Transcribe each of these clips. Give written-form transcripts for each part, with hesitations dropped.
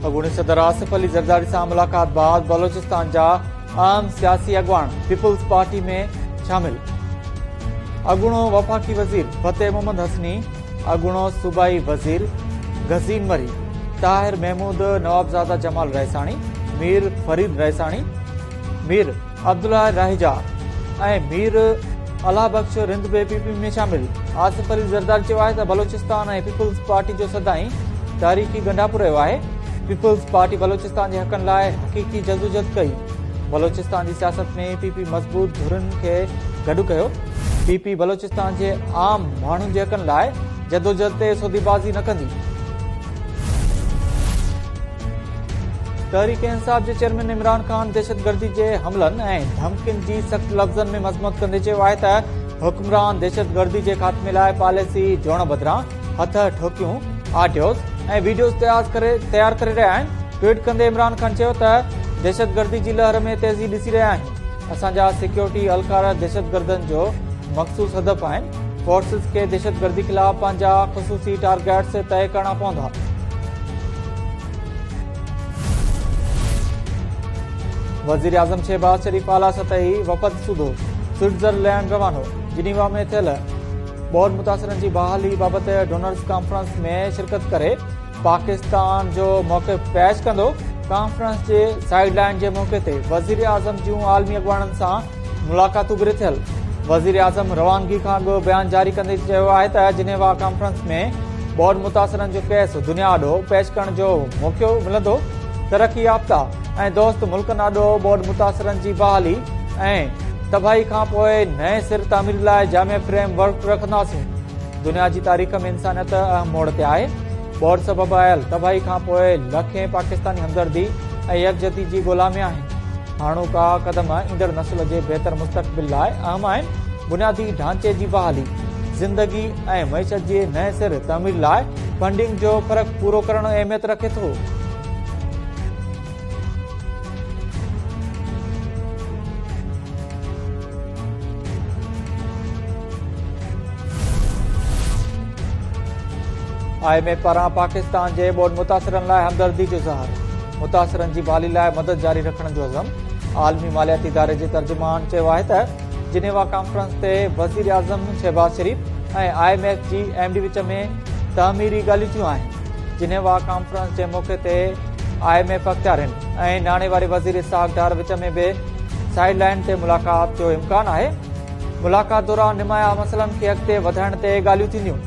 अॻूणे सदर आसिफ अली ज़रदारी सां मुलाक़ात बाद बलोचिस्तान जा आम सियासी अॻवान पीपुल्स पार्टी में शामिल। अॻूणो वफ़ाक़ी वज़ीर फतेह मोहम्मद हसनी, अॻूणो सूबाई वज़ीर गज़ीन मरी, ताहिर महमूद, नवाबज़ादा जमाल रैसाणी, मीर फरीद रैसाणी, मीर अब्दुल्ला राहिजा ऐं मीर अलाह बख्श रिंद बि पीपी में शामिल। आसिफ अली ज़रदारी चयो आहे त बलोचिस्तान ऐं पीपुल्स पार्टी जो सदाई तारीख़ी ॻंढापो रहियो आहे। पीपुल्स पार्टी बलोचिस्तान जे हक़नि लाइ हक़ीक़ी जदोजहद कई। बलोचिस्तान जी सियासत में पीपी मज़बूत धुरियुनि खे गॾु कयो। पीपी बलोचिस्तान जे आम माण्हुनि जे हक़नि लाइ जदोजहद ते सौदेबाज़ी न कंदी। तहरीक इंसाफ जे चेयरमैन इमरान खान दहशतगर्दी जे हमलनि ऐं धमकियुनि जी सख़्त लफ़्ज़नि में मज़म्मत कंदे चयो आहे त हुक्मरान दहशतगर्दी जे ख़ात्मे लाइ पॉलिसी जोड़ बदिरां हथ ठोकियूं, ऑडियोज़ ऐं वीडियोज़ तयार करे रहिया आहिनि। ट्वीट कंदे इमरान खान चयो त दहशतगर्दी जी लहर में तेज़ी ॾिसी रहिया आहियूं। असांजा सिक्योरिटी अहलकार दहशतगर्दनि जो मख़सूस हदफ़ आहिनि। फोर्सिस खे दहशतगर्दी ख़िलाफ़ पंहिंजा ख़ुसूसी टारगेट्स तय करणा पवंदा। वज़ीर आज़म शहबाज शरीफ़ आला सतही वफ़द सूदो स्विट्ज़रलैंड रवानो। जिनीवा में थियल बोर्ड मुतासिरनि जी बहाली बाबति डोनर्स कॉन्फ्रेंस में शिरकत करे पाकिस्तान जो मौक़िफ़ पेश कंदो। कॉन्फ्रेंस जे साइड लाइन जे मौक़े ते वज़ीर आज़म जूं आलमी अॻवाननि सां मुलाक़ातूं बि थियल। वज़ीर आज़म रवानगी खां अॻु बयान जारी कंदे चयो आहे त जिनेवा कॉन्फ्रेंस में बोर्ड मुतासिरनि जो केस दुनिया ॾोह पेश करण जो मौक़ो मिलंदो। तरक़ी याफ़्ता ऐं दोस्त मुल्कनि ॾोह बोर्ड मुतासिरनि जी बहाली ऐं तबाही खां पोइ नए सिर तामीर लाइ जामे फ्रेम वर्क रखंदासीं। दुनिया जी तारीख़ में इंसानियत अहम मोड़ ते आहे। बोर्ड सबबि आयल तबाही खां पोइ लखें पाकिस्तानी हमदर्दी ऐं यकजहती जी ग़ुलामी आहिनि। हाणोका क़दम ईंदड़ नस्ल जे बहितर मुस्तक़बिल लाइ अहम आहिनि। बुनियादी ढांचे जी बहाली, ज़िंदगी ऐं मईशत जे नए सिर तामीर लाइ फंडिंग जो फ़र्क़ु पूरो करणु अहमियत रखे थो। IMF पारां पाकिस्तान जे बोर्ड मुतासिरनि लाइ हमदर्दी जो इज़हार। मुतासिरनि जी बहाली लाइ मदद जारी रखण जो अज़म। आलमी मालियाती इदारे जे तर्जुमान चयो आहे त जिनेवा कॉन्फ्रेंस ते वज़ीर आज़म शहबाज शरीफ़ ऐं IMF जी MD विच में तामीरी ॻाल्हियूं थियूं आहिनि। जिनेवा कॉन्फ्रेंस जे मौक़े ते IMF अख़्तियारनि ऐं नाणे वारे वज़ीर इसहाक़ डार विच में बि साइड लाइन ते मुलाक़ात जो इम्कान आहे। मुलाक़ात दौरान निमाया मसइलनि खे अॻिते वधाइण ते ॻाल्हियूं थींदियूं।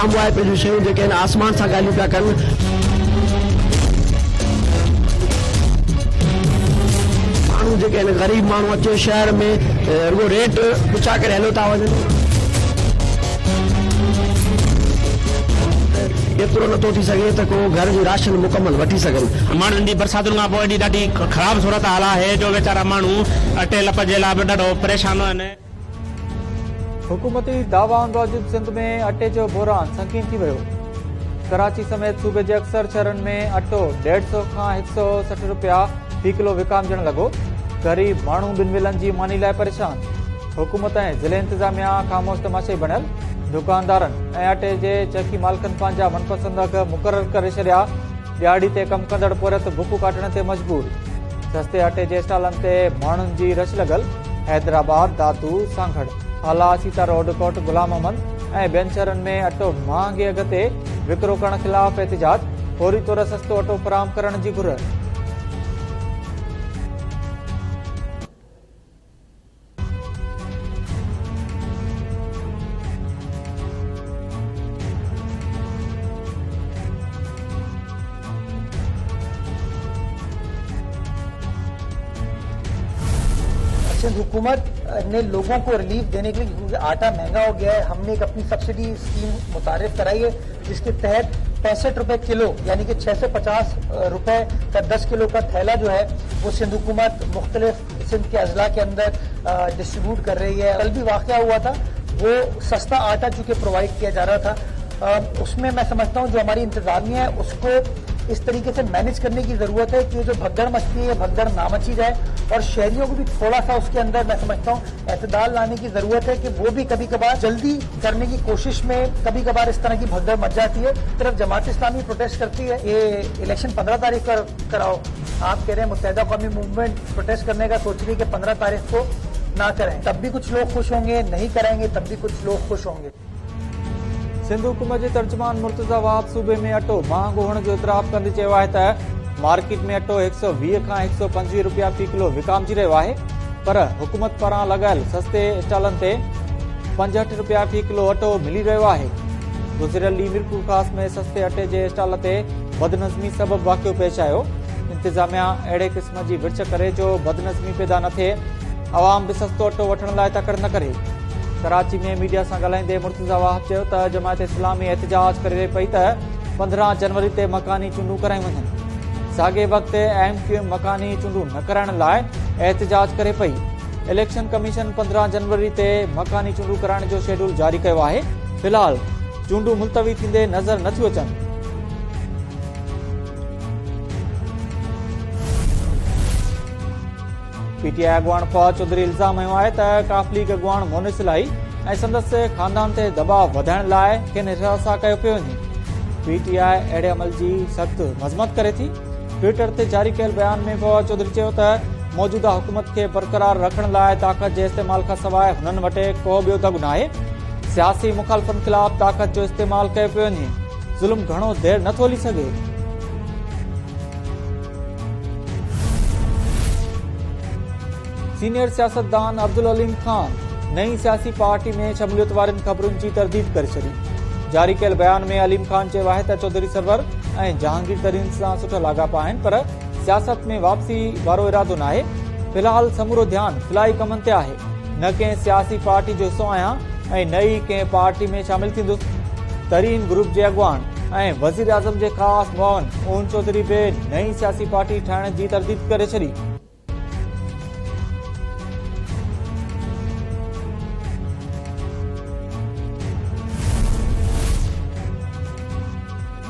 आम वाए पंहिंजूं शयूं जेके आहिनि आसमान सां ॻाल्हियूं पिया कनि। माण्हू जेके आहिनि ग़रीब माण्हू अचे शहर में रुगो रेट ऊचा करे हलो था वञनि। एतिरो नथो थी सघे त को घर जो राशन मुकमल वठी सघनि। माण्हुनि जी बरसातुनि खां पोइ ॾाढी ख़राब सूरत हाल आहे जो वीचारा माण्हू अटे लप जे लाइ बि ॾाढो परेशान आहिनि। हुकूमती दावाउनि बावजूद सिंध में अटे जो बहरान संगीन थी वियो। कराची समेत सूबे जे अक्सर शहरनि में अटो 150 खां 160 रुपया फ़ी किलो विकामजण लॻो। ग़रीब माण्हू ॿिनि वेलनि जी मानी लाइ परेशान। हुकूमत ऐं ज़िले इंतिज़ामिया ख़ामोश तमाशे बणियल। दुकानदारनि ऐं अटे जे चकी मालिकनि पंहिंजा मनपसंद अघ मुक़रर करे छॾिया। ॾियारी ते कमु कंदड़ पोरत बुकूं काटण ते मजबूर। सस्ते अटे जे स्टॉलनि ते माण्हुनि जी रश लॻल। हैदराबाद, दातू, सांगड़, आला, सीता रोड, कोट गुलाम अहमद ऐं ॿियनि शहरनि में अटो महांगे अघ ते विकिरो करण ख़िलाफ़ एहतिजाज। फौरी तौर सस्तो अटो फराहम करण जी घुर। सिंध हुकूमत ने लोगों को रिलीफ देने के लिए, क्योंकि आटा महंगा हो गया है, हमने एक अपनी सब्सिडी स्कीम मुतारिफ कराई है जिसके तहत 65 रुपए किलो यानी कि 650 रुपए का 10 किलो का थैला जो है वो सिंध हुकूमत मुख्तलिफ सिंध के अजला के अंदर डिस्ट्रीब्यूट कर रही है। कल भी वाक़या हुआ था, वो सस्ता आटा चूंकि प्रोवाइड किया जा रहा था, उसमें मैं समझता हूँ जो हमारी इंतजामिया है उसको इस तरीके से मैनेज करने की जरूरत है कि ये जो भगदड़ मचती है, भगदड़ ना मची जाए, और शहरियों को भी थोड़ा सा उसके अंदर मैं समझता हूँ एतदाल लाने की जरूरत है कि वो भी कभी कभार जल्दी करने की कोशिश में कभी कभार इस तरह की भगदड़ मच जाती है। तरफ जमात इस्लामी प्रोटेस्ट करती है, ये इलेक्शन 15 तारीख का कराओ, आप कह रहे हैं मुत्तहिदा कौमी मूवमेंट प्रोटेस्ट करने का सोच रही है कि 15 तारीख को ना करें, तब भी कुछ लोग खुश होंगे, नहीं करेंगे तब भी कुछ लोग खुश होंगे। सिंध हुकूमत जे तर्जुमान मुर्तज़ा वाहब सूबे में अटो महांगो हुअण जो इतराफ़ कंदे चयो आहे त मार्केट में अटो 120 खां 125 रुपया फी किलो विकामजी रहियो आहे, पर हुकूमत पारां लॻायल सस्ते स्टॉलनि ते 65 रुपया फी किलो अटो मिली रहियो आहे। गुज़िरियल ॾींहुं मीरपुर ख़ास में सस्ते अटे जे स्टॉल ते बदनज़मी सबबि वाक़ियो पेश आयो। इंतिज़ामिया अहिड़े क़िस्म जी विर्छ करे जो बदनज़मी पैदा न थिए, आवाम बि सस्तो अटो वठण लाइ तकड़ न करे। कराची में मीडिया सां ॻाल्हाईंदे मुर्तज़ा वाहब चयो त जमात इस्लामी एहतिजाज करे पई त 15 जनवरी ते मकानी चूंडूं करायूं वञनि। साॻे वक़्तु MQM मकानी चूंडूं न कराइण लाइ एहतिजाज करे पई। इलेक्शन कमीशन 15 जनवरी ते मकानी चूंडूं कराइण जो शेड्यूल जारी कयो आहे। फ़िलहाल चूंडूं मुलतवी थींदे नज़र नथियूं अचनि। PTI अॻुवाण फौज चौधरी इल्ज़ाम हयो आहे त काफ़ लीग अॻुवाण मोनिस इलाही ऐं संदसि ख़ानदान ते दबाव वधाइण लाइ खेनि हिरासा कयो पियो वञे। PTI अहिड़े अमल जी सख़्त मज़म्मत करे थी। ट्विटर ते जारी कयल बयान में फौज चौधरी चयो त मौजूदा हुकूमत खे बरक़रार रखण लाइ ताक़त जे इस्तेमाल खां सवाइ हुननि वटि को ॿियो दॻ न आहे। सियासी मुखालफ़नि ख़िलाफ़ ताक़त जो इस्तेमाल कयो पियो वञे। ज़ुल्म घणो देर नथो हली सघे। सीनियर सियासतदान अब्दुल अलीम खान नई सियासी पार्टी में शमूलियत वारनि ख़बरुनि जी तरदीद करे छॾी। जारी कयल बयान में अलीम खान चयो आहे त चौधरी सरवर ऐं जहांगीर तरीन सां सुठा लाॻापा आहिनि, पर सियासत में वापसी वारो इरादो न आहे। फ़िलहाल समूरो ध्यानु फिलाही कमनि ते आहे। न कंहिं सियासी पार्टी जो हिसो आहियां ऐं नई कंहिं पार्टी में शामिल थींदुसि। तरीन ग्रुप जे अॻुवाण ऐं वज़ीर आज़म जे ख़ासि मुआवन ओन चौधरी बि नई सियासी पार्टी ठाहिण जी तरदीद करे छॾी।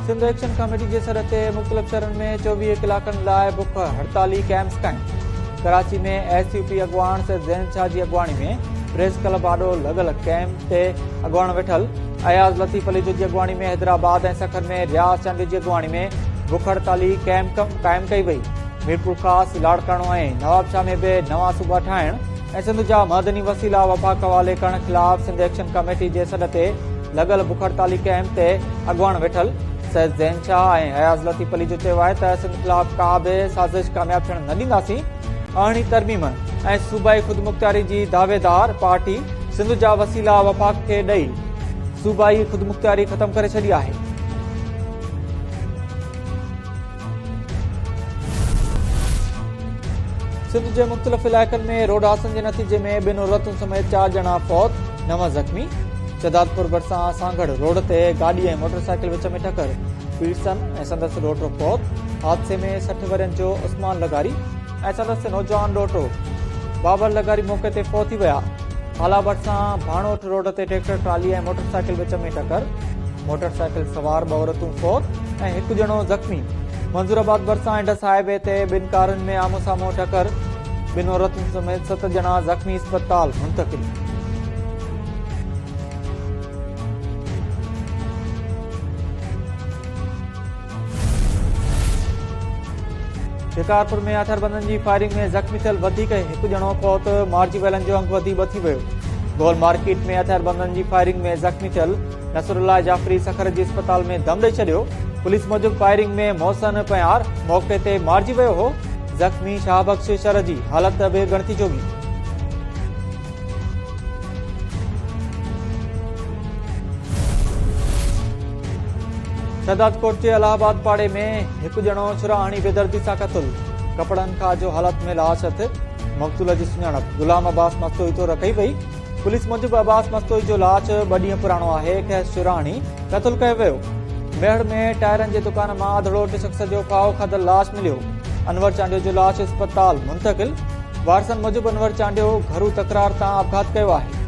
सिंध एक्शन कमेटी जे सर ते मुख़्तलिफ़ शहरनि में 24 कलाकनि लाइ बुख हड़ताली कैंप्स कनि। कराची में SUP अॻुवाण सैयद ज़ैन शाह जी अॻुवाणी में प्रेस क्लब आॾो लॻल कैंप ते अॻुवाण वेठल अयाज़ लतीफ़ अली जी अॻुवाणी में हैदराबाद ऐं सखर में रियाज़ चांडी जी अॻुवाणी में बुख हड़ताली कैंप क़ाइमु कई वई। मीरपुर ख़ासि लाड़काणो ऐं नवाबशाह में बि नवां सूबा ठाहिण ऐं सिंध जा मदनी वसीला वफ़ाक़ हवाले करण ख़िलाफ़ सिंध एक्शन कमेटी जे सॾ ते लॻल बुख हड़ताली कैंप ते अॻुवाण वेठल सैयद ज़ैन शाह ऐं अयाज़ लतीफ़ अली जो चयो आहे त सिंध ख़िलाफ़ का बि साज़िश कामयाब थियण न ॾींदासीं। अरिड़हीं तरमीम ऐं सूबाई ख़ुदमुख़्तियारी जी दावेदार पार्टी सिंध जा वसीला वफ़ाक़ खे ॾेई सूबाई ख़ुदमुख़्तियारी ख़तमु करे छॾी आहे। सिंध जे मुख़्तलिफ़ इलाइक़नि में रोड हादसनि जे नतीजे में 2 औरतुनि समेत 4 ॼणा फौत, 9 ज़ख़्मी। शहदादपुर भरिसां सांगड़ रोड ते गाॾी ऐं मोटरसाइकिल विच में टकर, पीरसन ऐं संदसि ॾोहिटो फौत। हादसे में 60 वरियनि जो उस्मान लगारी ऐं संदसि नौजवान ॾोहिटो बाबर लगारी मौक़े ते फौत थी विया। आला भरिसां भाणोट रोड ते ट्रैक्टर ट्राली ऐं मोटरसाइकिल विच में टकर, मोटरसाइकिल सवार 2 औरतूं फौत ऐं 1 ॼणो ज़ख़्मी। मंज़ूराबाद भरिसां इंडस हाईवे ते 2 कारुनि में आमो साम्हूं टकर, 2 औरतुनि समेत 7 ॼणा ज़ख़्मी अस्पताल मुंतक़िल। शिकारपुर में हथियारबंदनि जी फायरिंग में ज़ख़्मी थियल वधीक 1 ॼणो फौत, मारिजी वियलनि जो अंग वधी थी वियो। गोल मार्केट में हथियारबंदनि जी फायरिंग में ज़ख़्मी थियल नसरुल्लाह जाफ़री सखर जी अस्पताल में दम ॾेई छॾियो। पुलिस मूजिबि फायरिंग में मोहसन पयार मौक़े ते मारिजी वियो हो। ज़ख़्मी शाहबख्श शर जी हालत बि गणती जोगी। शहदादकोट जे इलाहाबाद पाड़े में 1 ॼणो छुरा हणी बेदर्दी सां क़तल, कपड़नि खां जो हालत में लाश हथ। मक़तूल जी सुञाणप गुलाम अब्बास मस्तोई तौरु कई वई। पुलिस मूजिबि अब्बास मस्तोई जो लाश 2 ॾींहं पुराणो आहे। खेसि छुरा हणी क़तल कयो वियो। मेहड़ में टायरनि जे दुकान मां अधड़ोट शख़्स जो फाहो खाधल लाश मिलियो। अनवर चांडियो जो लाश अस्पताल मुंतक़िल। वारसनि मूजिबि अनवर चांडियो घरू तकरार तां आपघात कयो आहे।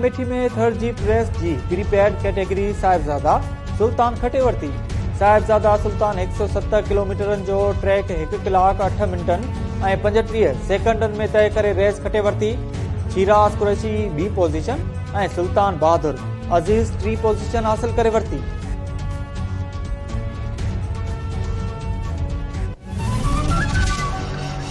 अमेठी में थर्ड जीप रेस जी प्रीपेड कैटेगरी साहिबजादा सुल्तान खटे वरती। साहिबजादा सुल्तान 170 किलोमीटरनि जो ट्रैक 1 कलाक 8 मिंटनि ऐं 35 सेकंडनि में तय करे रेस खटे वरती। शिराज कुरैशी 2 पोज़ीशन ऐं सुल्तान बहादुर अज़ीज़ 3 पोज़ीशन हासिल करे वरती।